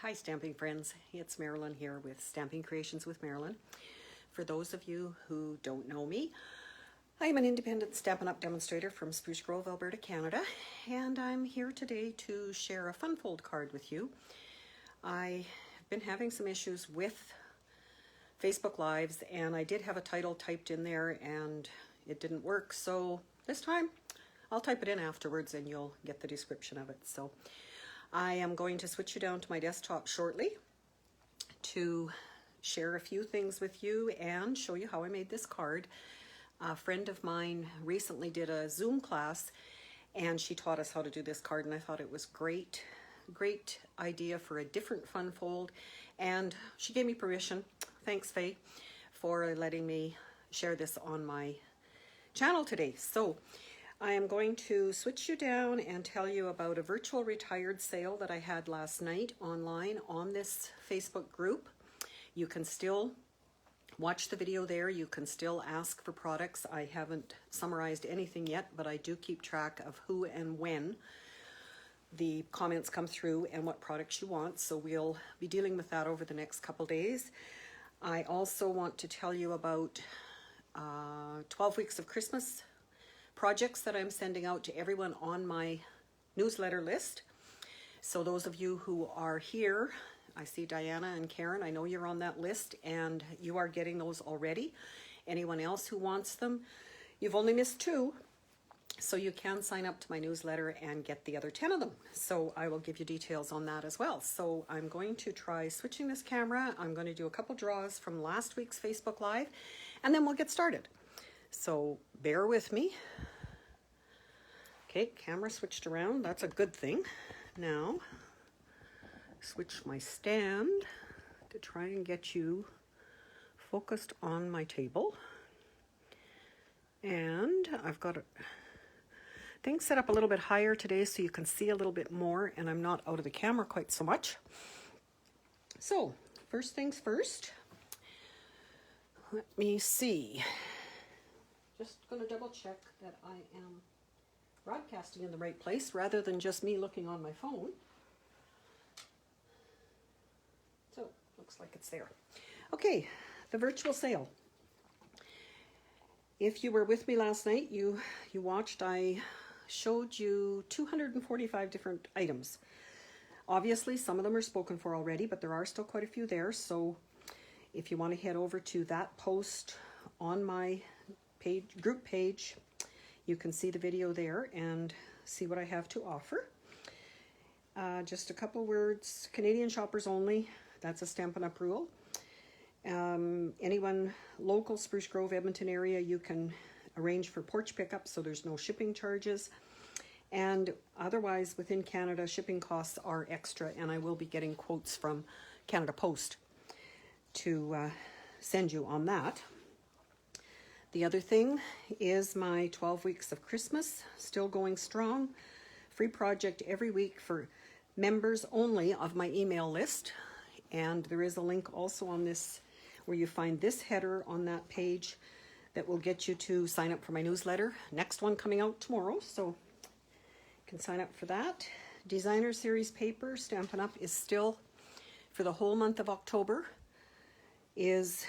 Hi stamping friends, it's Marilyn here with Stamping Creations with Marilyn. For those of you who don't know me, I am an independent Stampin' Up demonstrator from Spruce Grove, Alberta, Canada, and I'm here today to share a fun fold card with you. I've been having some issues with Facebook Lives, and I did have a title typed in there and it didn't work, so this time I'll type it in afterwards and you'll get the description of it. So I am going to switch you down to my desktop shortly to share a few things with you and show you how I made this card. A friend of mine recently did a Zoom class and she taught us how to do this card, and I thought it was great idea for a different fun fold, and she gave me permission. Thanks, Faye, for letting me share this on my channel today. So I am going to switch you down and tell you about a virtual retired sale that I had last night online on this Facebook group. You can still watch the video there. You can still ask for products. I haven't summarized anything yet, but I do keep track of who and when the comments come through and what products you want. So we'll be dealing with that over the next couple days. I also want to tell you about 12 weeks of Christmas projects that I'm sending out to everyone on my newsletter list. So those of you who are here, I see Diana and Karen, I know you're on that list and you are getting those already. Anyone else who wants them, you've only missed 2, so you can sign up to my newsletter and get the other 10 of them. So I will give you details on that as well. So I'm going to try switching this camera. I'm going to do a couple draws from last week's Facebook Live and then we'll get started. So bear with me. Okay, camera switched around. That's a good thing. Now, switch my stand to try and get you focused on my table. And I've got things set up a little bit higher today so you can see a little bit more and I'm not out of the camera quite so much. So, first things first. Let me see. Just going to double check that I am broadcasting in the right place rather than just me looking on my phone. So, looks like it's there. Okay, the virtual sale. If you were with me last night, you watched, I showed you 245 different items. Obviously, some of them are spoken for already, but there are still quite a few there. So, if you want to head over to that post on my group page, you can see the video there and see what I have to offer. Just a couple words. Canadian shoppers only. That's a Stampin' Up rule. Anyone local, Spruce Grove, Edmonton area, you can arrange for porch pickup, so there's no shipping charges. And otherwise, within Canada, shipping costs are extra, and I will be getting quotes from Canada Post to send you on that. The other thing is my 12 weeks of Christmas, still going strong. Free project every week for members only of my email list. And there is a link also on this where you find this header on that page that will get you to sign up for my newsletter. Next one coming out tomorrow, so you can sign up for that. Designer Series paper, Stampin' Up is still, for the whole month of October, is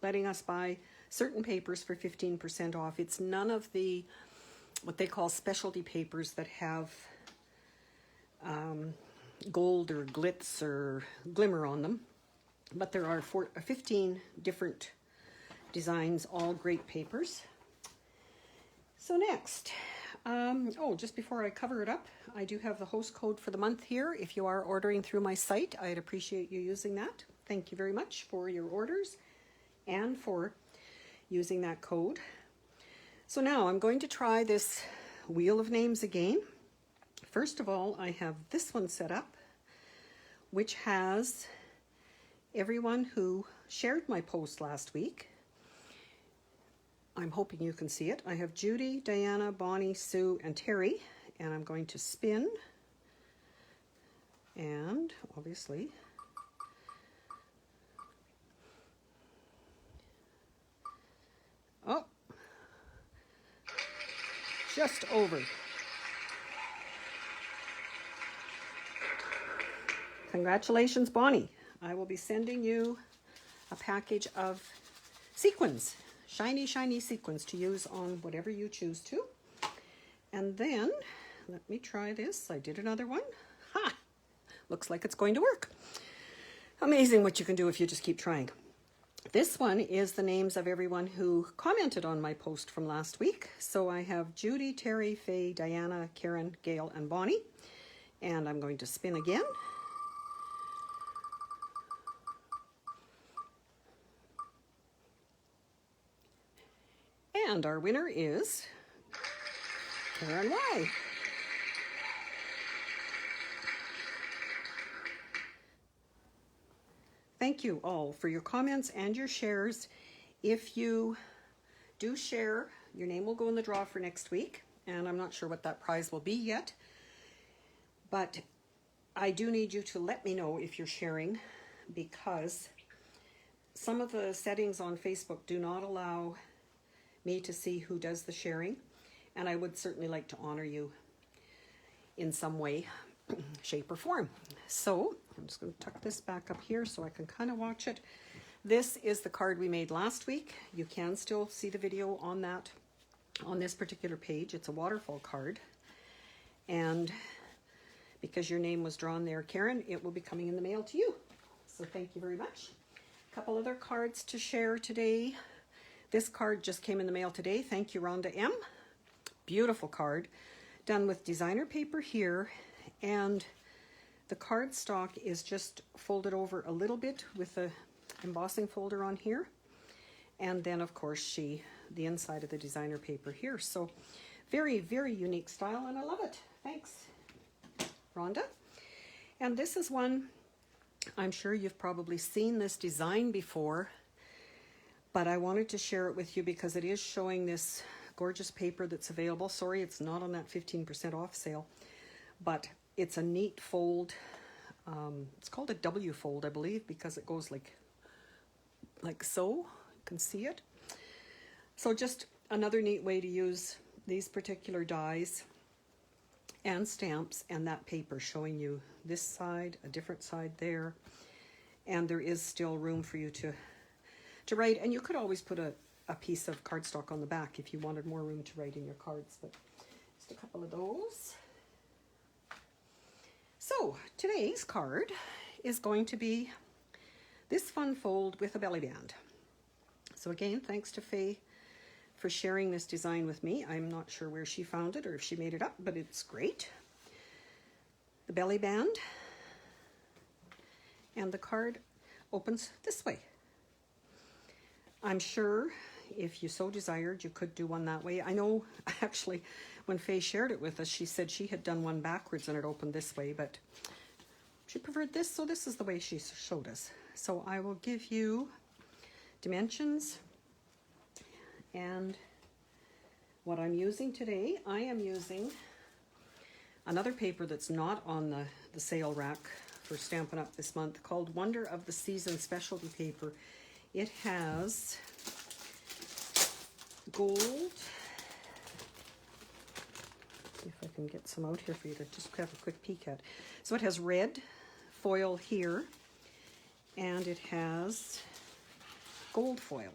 letting us buy certain papers for 15% off. It's none of the, what they call specialty papers that have gold or glitz or glimmer on them, but there are 15 different designs, all great papers. So next, just before I cover it up, I do have the host code for the month here. If you are ordering through my site, I'd appreciate you using that. Thank you very much for your orders and for using that code. So now I'm going to try this wheel of names again. First of all, I have this one set up, which has everyone who shared my post last week. I'm hoping you can see it. I have Judy, Diana, Bonnie, Sue, and Terry, and I'm going to spin. And obviously, oh, just over. Congratulations, Bonnie. I will be sending you a package of sequins, shiny, shiny sequins to use on whatever you choose to. And then, let me try this. I did another one. Ha! Looks like it's going to work. Amazing what you can do if you just keep trying. This one is the names of everyone who commented on my post from last week. So I have Judy, Terry, Faye, Diana, Karen, Gail, and Bonnie. And I'm going to spin again. And our winner is Karen Y. Thank you all for your comments and your shares. If you do share, your name will go in the draw for next week, and I'm not sure what that prize will be yet, but I do need you to let me know if you're sharing, because some of the settings on Facebook do not allow me to see who does the sharing, and I would certainly like to honor you in some way, shape, or form. So I'm just going to tuck this back up here so I can kind of watch it. This is the card we made last week. You can still see the video on that, on this particular page. It's a waterfall card, and because your name was drawn there, Karen, it will be coming in the mail to you. So thank you very much. A couple other cards to share today. This card just came in the mail today. Thank you, Rhonda M. Beautiful card, done with designer paper here, and the cardstock is just folded over a little bit with the embossing folder on here, and then of course the inside of the designer paper here. So very, very unique style, and I love it. Thanks, Rhonda. And this is one, I'm sure you've probably seen this design before, but I wanted to share it with you because it is showing this gorgeous paper that's available. Sorry, it's not on that 15% off sale, but it's a neat fold. It's called a W fold, I believe, because it goes like so. You can see it. So just another neat way to use these particular dies and stamps and that paper, showing you this side, a different side there, and there is still room for you to write. And you could always put a piece of cardstock on the back if you wanted more room to write in your cards, but just a couple of those. So today's card is going to be this fun fold with a belly band. So again, thanks to Faye for sharing this design with me. I'm not sure where she found it or if she made it up, but it's great. The belly band, and the card opens this way. I'm sure if you so desired, you could do one that way. I know actually when Faye shared it with us, she said she had done one backwards and it opened this way, but she preferred this, so this is the way she showed us. So I will give you dimensions and what I'm using today. I am using another paper that's not on the sale rack for Stampin' Up! This month, called Wonder of the Season Specialty Paper. It has gold. See if I can get some out here for you to just have a quick peek at. So it has red foil here, and it has gold foil.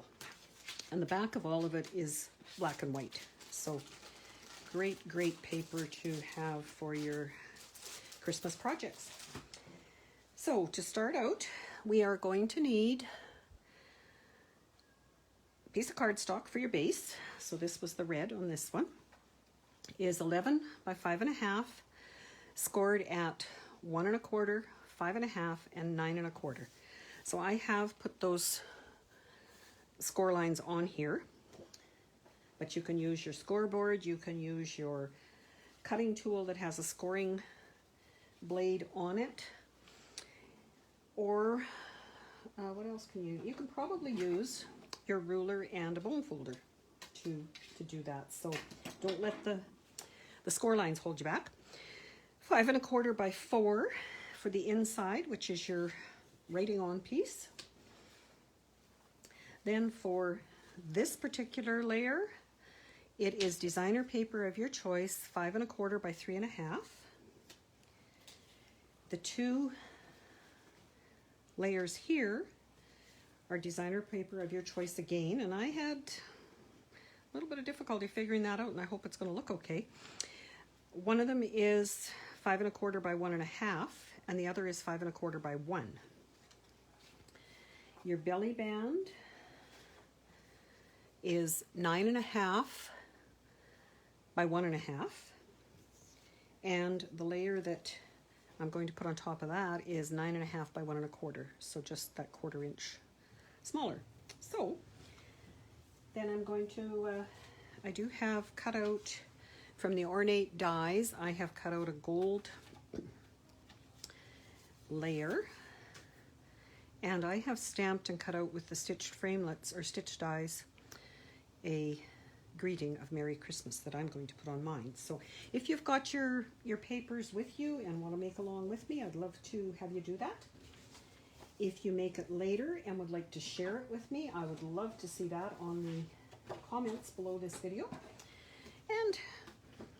And the back of all of it is black and white. So great, great paper to have for your Christmas projects. So to start out, we are going to need a piece of cardstock for your base. So this was the red on this one. It is 11 by 5.5, scored at 1 1/4, 5.5, and 9 1/4. So I have put those score lines on here, but you can use your scoreboard, you can use your cutting tool that has a scoring blade on it, or what else can you can probably use your ruler and a bone folder to do that. So don't let the score lines hold you back. 5 1/4 by 4 for the inside, which is your writing on piece. Then for this particular layer, it is designer paper of your choice, 5 1/4 by 3.5. The two layers here are designer paper of your choice again, and I had a little bit of difficulty figuring that out, and I hope it's going to look okay. One of them is 5 1/4 by 1 1/2, and the other is 5 1/4 by 1. Your belly band is 9 1/2 by 1 1/2, and the layer that I'm going to put on top of that is 9 1/2 by 1 1/4, so just that 1/4 inch smaller. So then I'm going to, I do have cut out from the ornate dies, I have cut out a gold layer, and I have stamped and cut out with the stitched framelets or stitch dies a greeting of Merry Christmas that I'm going to put on mine. So if you've got your papers with you and want to make along with me, I'd love to have you do that. If you make it later and would like to share it with me, I would love to see that on the comments below this video. And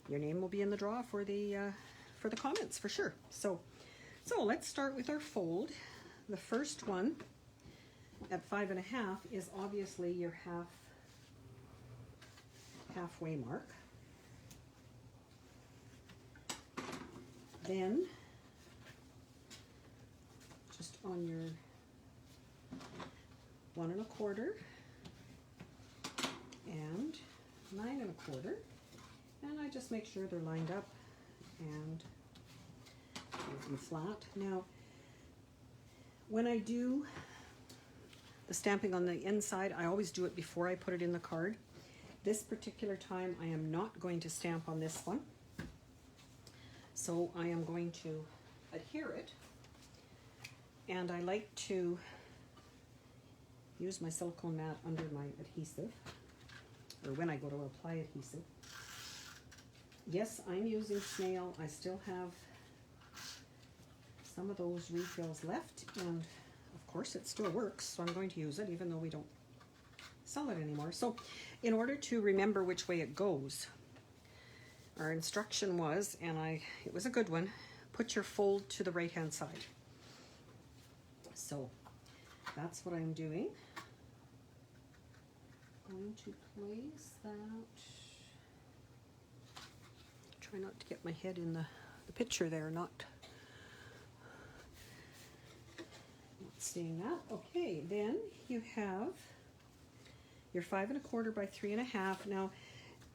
your name will be in the draw for the comments for sure. So let's start with our fold. The first one at 5 1/2 is obviously your halfway mark. Then just on your 1 1/4 and 9 1/4, and I just make sure they're lined up and flat. Now, when I do the stamping on the inside, I always do it before I put it in the card. This particular time, I am not going to stamp on this one, so I am going to adhere it, and I like to use my silicone mat under my adhesive, or when I go to apply adhesive. Yes, I'm using snail. I still have some of those refills left, and of course it still works, so I'm going to use it even though we don't sell it anymore. So in order to remember which way it goes, our instruction was, and it was a good one, put your fold to the right hand side. So that's what I'm doing. I'm going to place that, try not to get my head in the picture there, not seeing that. Okay, then you have your 5 1/4 by 3 1/2. Now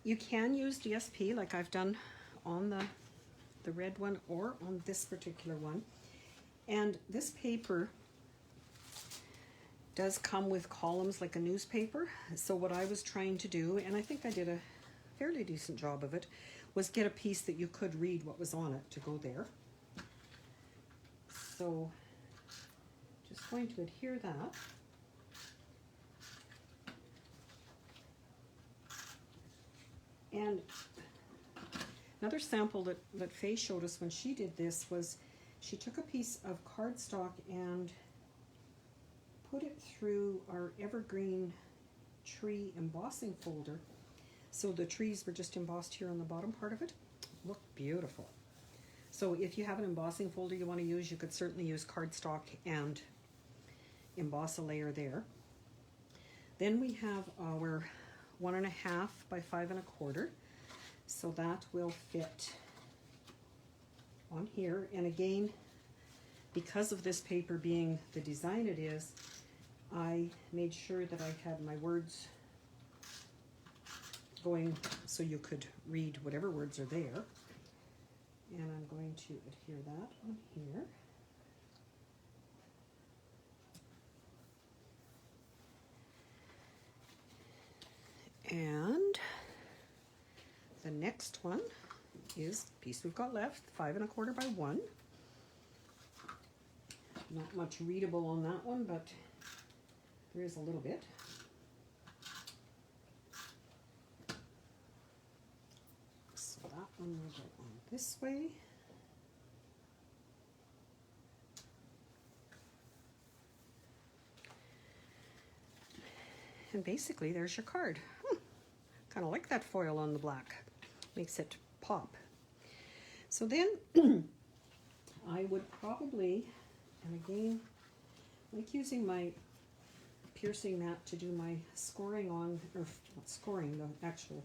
you can use DSP like I've done on the red one or on this particular one, and this paper does come with columns like a newspaper. So what I was trying to do, and I think I did a fairly decent job of it, was get a piece that you could read what was on it to go there. So just going to adhere that. And another sample that Faye showed us when she did this was she took a piece of cardstock and put it through our evergreen tree embossing folder. So the trees were just embossed here on the bottom part of it. Looked beautiful. So if you have an embossing folder you want to use, you could certainly use cardstock and emboss a layer there. Then we have our 1 1/2 by 5 1/4. So that will fit on here. And again, because of this paper being the design it is, I made sure that I had my words going so you could read whatever words are there. And I'm going to adhere that on here. And the next one is the piece we've got left, 5 1/4 by 1. Not much readable on that one, but there is a little bit. So that one will go on this way. And basically there's your card. Kind of like that foil on the black. Makes it pop. So then I would probably, and again, like using my piercing mat to do my scoring on, or not scoring, the actual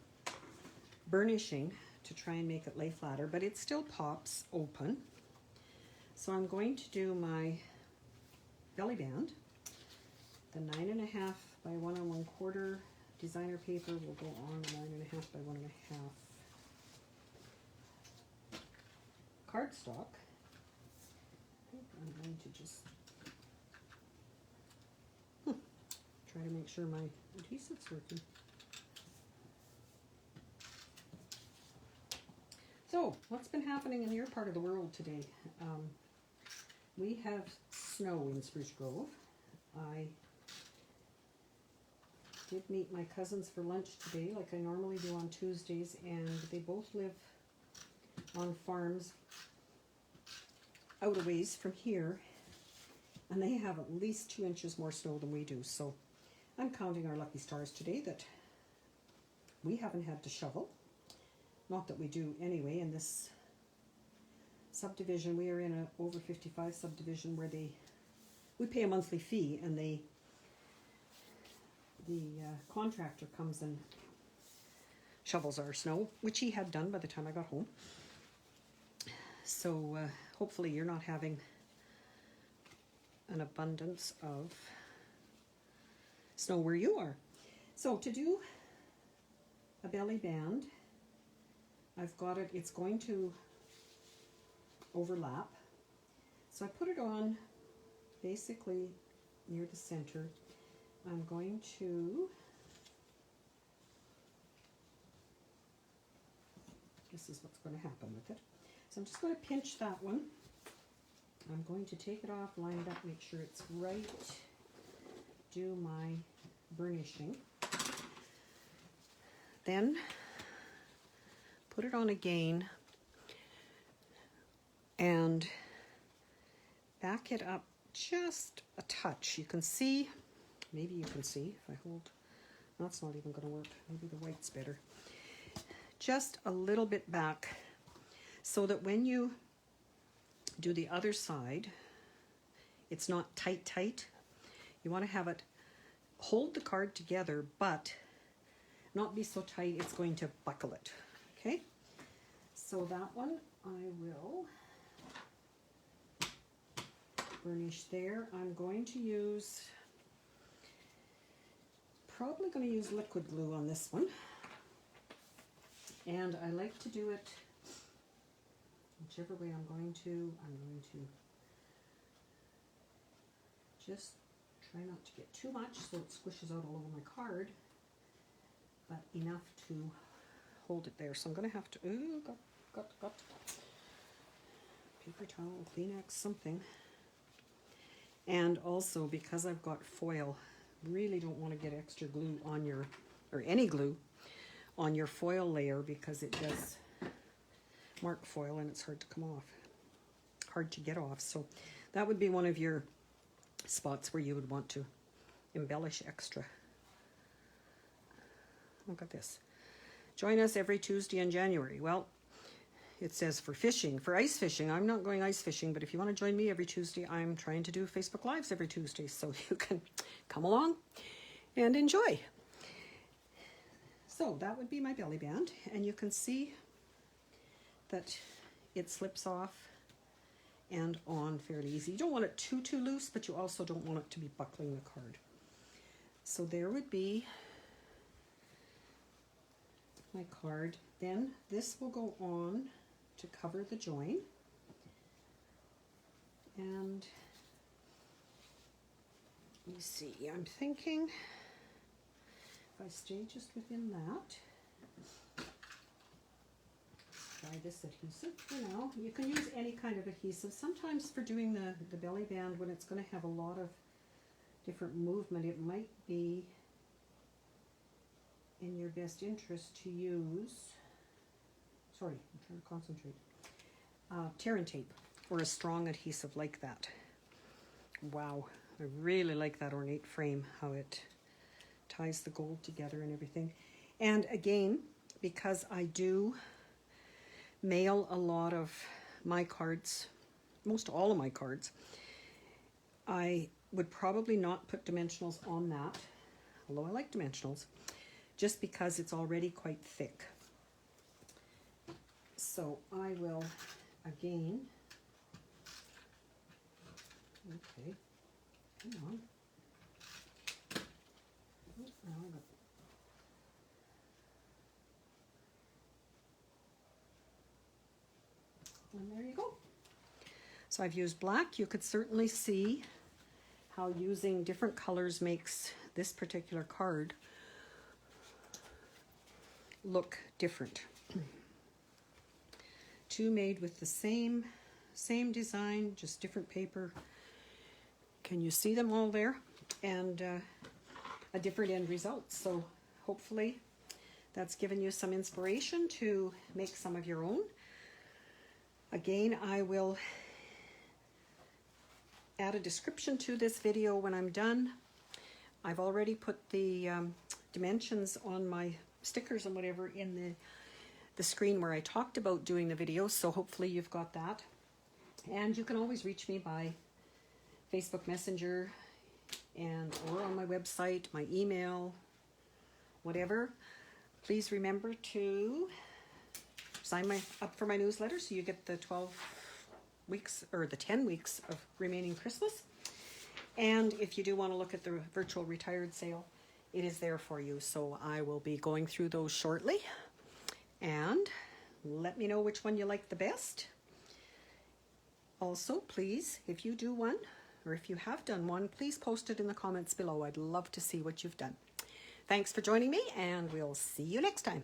burnishing to try and make it lay flatter, but it still pops open. So I'm going to do my belly band. The 9.5 by 1 1/4 designer paper will go on the 9.5 by 1 1/2 cardstock. I think I'm going to just try to make sure my adhesive's working. So, what's been happening in your part of the world today? We have snow in Spruce Grove. I did meet my cousins for lunch today, like I normally do on Tuesdays, and they both live on farms out a ways from here, and they have at least 2 inches more snow than we do. So I'm counting our lucky stars today that we haven't had to shovel. Not that we do anyway in this subdivision. We are in a over 55 subdivision where we pay a monthly fee, and the contractor comes and shovels our snow, which he had done by the time I got home. So hopefully you're not having an abundance of snow where you are. So to do a belly band, I've got it, it's going to overlap. So I put it on basically near the center. I'm going to, this is what's going to happen with it. So I'm just going to pinch that one. I'm going to take it off, line it up, make sure it's right. Do my burnishing. Then put it on again and back it up just a touch. You can see, maybe you can see if I hold, that's not even going to work. Maybe the white's better. Just a little bit back so that when you do the other side, it's not tight, tight. You want to have it hold the card together, but not be so tight it's going to buckle it. Okay, so that one I will burnish there. I'm going to use, probably going to use liquid glue on this one, and I like to do it whichever way I'm going to just try not to get too much so it squishes out all over my card, but enough to hold it there. So I'm going to have to, ooh, got paper towel, Kleenex, something. And also because I've got foil, really don't want to get extra glue on your, or any glue on your foil layer, because it does mark foil and it's hard to come off, hard to get off. So that would be one of your spots where you would want to embellish extra. Look at this. Join us every Tuesday in January. Well, it says for fishing, for ice fishing. I'm not going ice fishing, but if you want to join me every Tuesday, I'm trying to do Facebook Lives every Tuesday, so you can come along and enjoy. So that would be my belly band, and you can see that it slips off and on fairly easy. You don't want it too loose, but you also don't want it to be buckling the card. So there would be my card. Then this will go on to cover the join, and let me see, I'm thinking if I stay just within that, try this adhesive for now. You can use any kind of adhesive. Sometimes for doing the belly band, when it's going to have a lot of different movement, it might be in your best interest to use, sorry, I'm trying to concentrate, tear and tape, or a strong adhesive like that. Wow, I really like that ornate frame, how it ties the gold together and everything. And again, because I do mail a lot of my cards, most all of my cards, I would probably not put dimensionals on that, although I like dimensionals, just because it's already quite thick. So I will, again, okay, come on. And there you go. So I've used black. You could certainly see how using different colors makes this particular card look different. Two made with the same design, just different paper. Can you see them all there? And a different end result. So hopefully that's given you some inspiration to make some of your own. Again, I will add a description to this video when I'm done. I've already put the dimensions on my stickers and whatever in the screen where I talked about doing the video, so hopefully you've got that. And you can always reach me by Facebook Messenger or on my website, my email, whatever. Please remember to sign up for my newsletter so you get the 12 weeks or the 10 weeks of remaining Christmas. And if you do want to look at the virtual retired sale, it is there for you. So I will be going through those shortly. And let me know which one you like the best. Also, please, if you do one, or if you have done one, please post it in the comments below. I'd love to see what you've done. Thanks for joining me, and we'll see you next time.